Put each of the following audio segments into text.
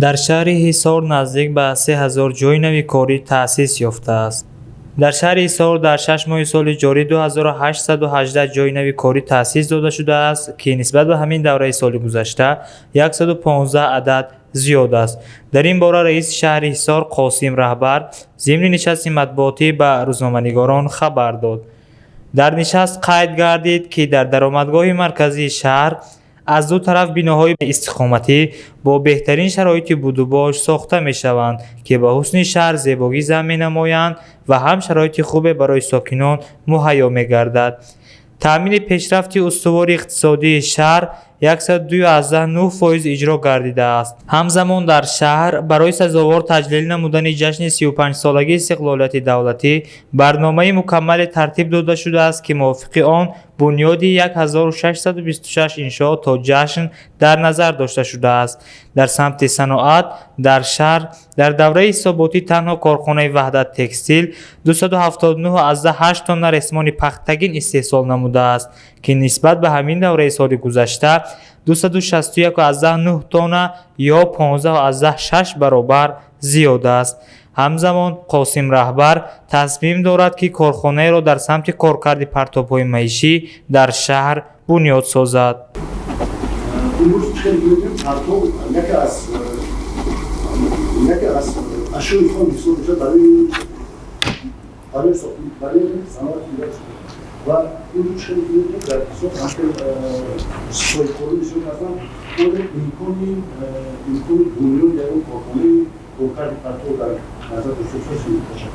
در شهر حصار نزدیک به 3000 جای نوی کاری تأسیس یافته است. در شهر حصار در 6 ماه سال جاری 2818 جای نوی کاری تأسیس داده شده است که نسبت به همین دوره سال گذشته 115 عدد زیاد است. در این باره رئیس شهر حصار قاسم رهبر ضمن نشست مطبوعاتی به روزنامه‌نگاران خبر داد. در نشست قید گردید که در درآمدگاه مرکزی شهر از دو طرف بناهای استقامتی با بهترین شرایط بود و باش ساخته می شوند که به حسن شهر زیبایی ضمن نمایند و هم شرایط خوب برای ساکنان مهیا می گردد. تأمین پیشرفت استوار اقتصادی شهر 102.9% اجرا گردیده است. همزمان در شهر برای سزاوار تجلیل نمودن جشن 35 سالگی استقلالیت دولتی برنامه مکمل ترتیب داده شده است که موافق آن بنیاد 1626 انشاء تا جشن در نظر داشته شده است. در سمت صنعت در شهر در دوره حساباتی تنها کارخانه وحدت تکستیل 279.8 تن رسمان پختگین استحصال نموده است که نسبت به همین دوره سال گذشته 261.9 تن یا 15.6 برابر زیاد است. همزمان قاسم رهبر تصمیم دارد که کارخانه را در سمت کارکرد پرتاب‌های معیشی در شهر بنیاد سازد. و این چیزی که در صورت سویکوری میشه مثلا اون امکانی بنیاد یا اون کارخانه کارکرد پرتو در نظر داشته باشه.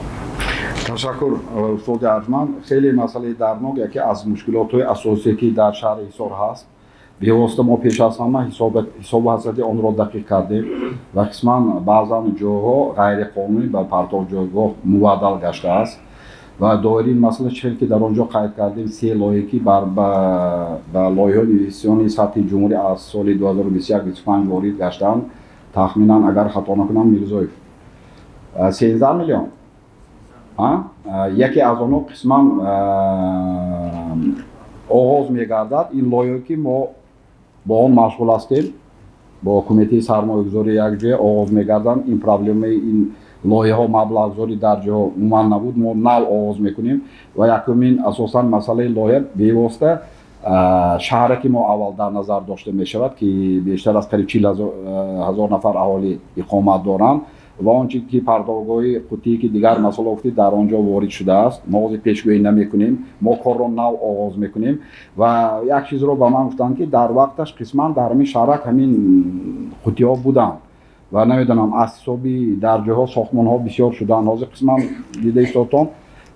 تشکر استاد ارجمند. خیلی مسئله درناک یکی از مشکلات اساسی که در شهر حصار هست. به واسطه ما پیش از همه حساب حضرت آن را دقیق کردیم و قسما بعضا جاها غیر قانونی به پرتو جایگاه مبادل گشته است و دایرین مسئله چیزی که در آنجا قید کردیم سه لایحه که بر لایحه اینوستیسیونی سطح جمهوری از سال 2021-25 وارد گشتند. تخمینا اگر خطا نکنم میرزایف 13 میلیون. یکی از آنها قسما آغاز میگردد. این لایحه که ما با آن مشغول هستیم با کمیته سرمایه‌گذاری یک جای آغاز میگردن. این پرابلم این لایحه ها مبلغ گذاری در جا عموما نبود، ما نو آغاز میکنیم و یکمین اساسا مسئله لایحه به واسطه شهری که ما اول در نظر داشته می شود که بیشتر از قریب 40,000 نفر اهالی اقامت دارند و آنچه که پرداخت قوطی که دیگر مسئله افتید در آنجا وارد شده است. ما پیشگویی نمی کنیم، ما کار را نو آغاز میکنیم و یک چیز رو به من گفتند که در وقتش قسما در همین شهرک همین قوطی ها بودند و نمیدونم اساسی در جاها ساختمان ها بسیار شدن. حاضر قسما دیده استادان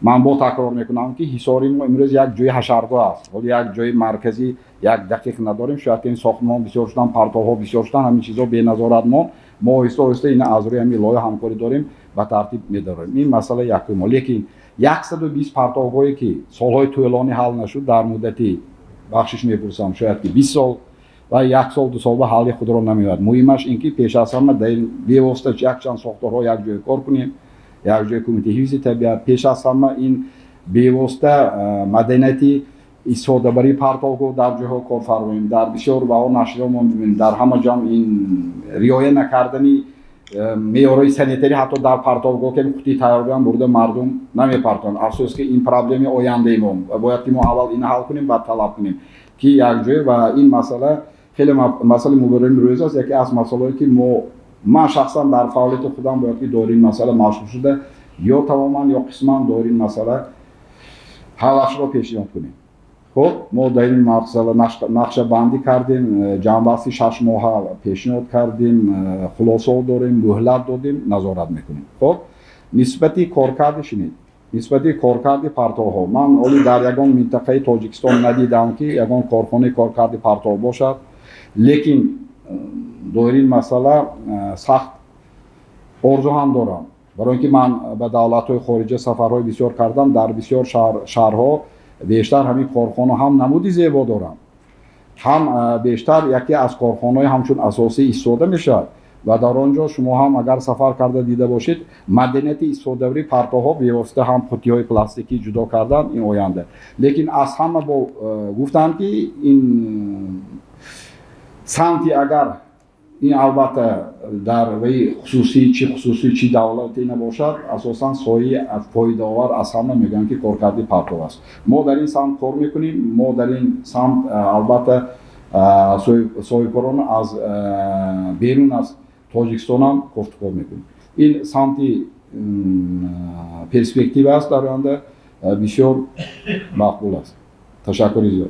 من با تکرار میکنم که حصاری ما امروز یک جای حشرگاه است ولی یک جای مرکزی یک دقیق نداریم. شاید این ساختمان بسیار شدن، پرتوها بسیار شدن، همین چیزا به نظارت ما آهسته آهسته این از روی همین لایحه همکاری داریم و ترتیب میداریم. این مسئله یکم. لیکن 120 پرتوهایی که سالهای طولانی حل نشد در مدتی بخشش میپرسم شاید که 20 سال و یک سال دو سال به حل خود را نمیاد. مهمش اینکه پیش از همه در به واسطه یک چند ساختارها یک جای کار کنیم، یک جای کمیته حفظ طبیعت. پیش از همه این به واسطه مدنیتی استفاده بری پرتوگاه در جاها کار فرماییم. در بسیار بها نشریات ما می‌بینیم در همه جا این رعایت نکردنی معیارهای سانیتری حتی در پرتوگاه که قوطی تیار بیان برده مردم نمیپرتن. افسوس که این پرابلم آینده ما و باید که ما اول این حل کنیم بعد طلب کنیم که یک جای و این مسئله خیلی مسئله مبرم روز است. یکی از مسائلی که ما شخصا در فعالیت خودم باید که داریم مسئله مشغول شده یا تماما یا قسما داریم مسئله حلش را پیشنهاد کنیم. خب ما در این مسئله نقشه بندی کردیم، جنبستی 6 ماه پیشنهاد کردیم، خلاصه داریم، مهلت دادیم، نظارت میکنیم. خب نسبتی کارکرد شنید، نسبتی کارکرد پرتوها من اولی در یگان منطقه تاجیکستان ندیدم که یگان کارخانه کارکرد پرتو باشد. لیکن دایرین مسئله سخت ارزو هم دارم برای اینکه من به دولت‌های خارجی سفرهای بسیار کردم. در بسیار شهرها بیشتر همین کارخانه هم نمودی زیبا دارن، هم بیشتر یکی از کارخانه‌های همچون اساسی استفاده میشه و در آنجا شما هم اگر سفر کرده دیده باشید مدنیت استفاده بری پرتوها به واسطه هم قوطی‌های پلاستیکی جدا کردن این آینده. لیکن از همه با گفتن که این سمتی اگر این البته در وی خصوصی چی دولتی نباشد اساسا سایه پایدار از همه میگن که کارکردی پرتو است. ما در این سمت کار میکنیم. ما در این سمت البته سایه‌کاران از بیرون از تاجیکستان هم گفتگو میکنیم. این سمتی پرسپکتیو است در آینده بسیار مقبول است. تشکر زیاد.